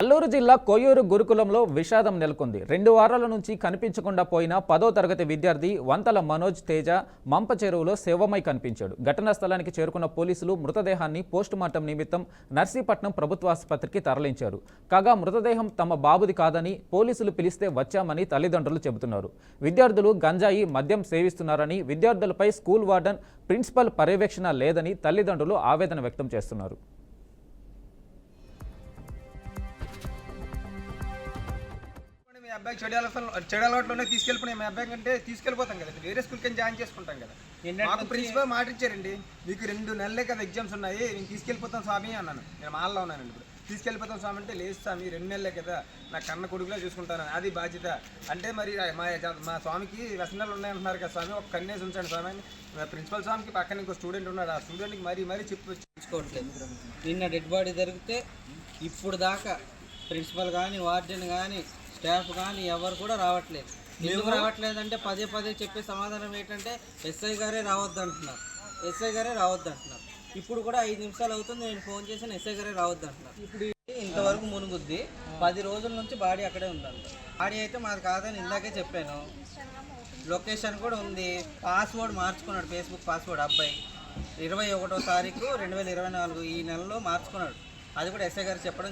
అల్లూరు జిల్లా కొయ్యూరు గురుకులంలో విషాదం నెలకొంది. 2 వారాల నుంచి కనిపించకుండా పోయిన 10వ తరగతి విద్యార్థి వంతల మనోజ్ తేజ మంప చెరువులో శవమై కనిపించాడు. ఘటనా స్థలానికి చేరుకున్న పోలీసులు మృతదేహాన్ని పోస్టుమార్టం నిమిత్తం నర్సీపట్నం ప్రభుత్వ ఆసుపత్రికి తరలించారు. కాగా మృతదేహం తమ బాబుది కాదని పోలీసులు పిలిస్తే వచ్చామని తల్లిదండ్రులు చెబుతున్నారు. విద్యార్థులు గంజాయి, మద్యం సేవిస్తున్నారని, విద్యార్థులపై స్కూల్ వార్డెన్, ప్రిన్సిపల్ పర్యవేక్షణ లేదని తల్లిదండ్రులు ఆవేదన వ్యక్తం చేస్తున్నారు. మీ అబ్బాయి చెడు అలవాట్లోనే తీసుకెళ్ళిపోయి మీ అబ్బాయి కంటే తీసుకెళ్ళిపోతాం కదండి, వేరే స్కూల్కి జాయిన్ చేసుకుంటాం కదా. మాకు ప్రిన్సిపల్ మాట ఇచ్చారండి, మీకు 2 నెలలే కదా ఎగ్జామ్స్ ఉన్నాయి, నేను తీసుకెళ్ళిపోతాం స్వామి అన్నాను. నేను మాల్లో ఉన్నానండి. ఇప్పుడు తీసుకెళ్ళిపోతాం స్వామి అంటే, లేదు స్వామి 2 నెలలే కదా, నా కన్న కొడుకులా చూసుకుంటాను, అది బాధ్యత అంటే. మరి మా స్వామికి వ్యసనాలు ఉన్నాయంటున్నారు కదా స్వామి, ఒక కన్నేసి ఉంచండి స్వామి అని ప్రిన్సిపల్ స్వామికి పక్కన ఇంకో స్టూడెంట్ ఉన్నాడు, ఆ స్టూడెంట్కి మరీ చూసుకోవట్లేదు. నిన్న డెడ్ బాడీ దొరికితే ఇప్పుడు దాకా ప్రిన్సిపల్ కానీ, వార్డెన్ కానీ, స్టాఫ్ కానీ ఎవరు కూడా రావట్లేదు. ఎందుకు రావట్లేదంటే పదే చెప్పే సమాధానం ఏంటంటే ఎస్ఐ గారే రావద్దు అంటున్నారు. ఇప్పుడు కూడా 5 నిమిషాలు అవుతుంది, నేను ఫోన్ చేసిన ఎస్ఐ గారే రావద్దు అంటున్నారు. ఇప్పుడు ఇంతవరకు మునుగుద్ది, 10 రోజుల నుంచి బాడీ అక్కడే ఉందంట. బాడీ అయితే మాది కాదని ఇందాకే చెప్పాను. లొకేషన్ కూడా ఉంది. పాస్వర్డ్ మార్చుకున్నాడు, ఫేస్బుక్ పాస్వర్డ్ అబ్బాయి 21వ తారీఖు 2024 ఈ నెలలో మార్చుకున్నాడు. అది కూడా ఎస్ఐ గారు చెప్పడం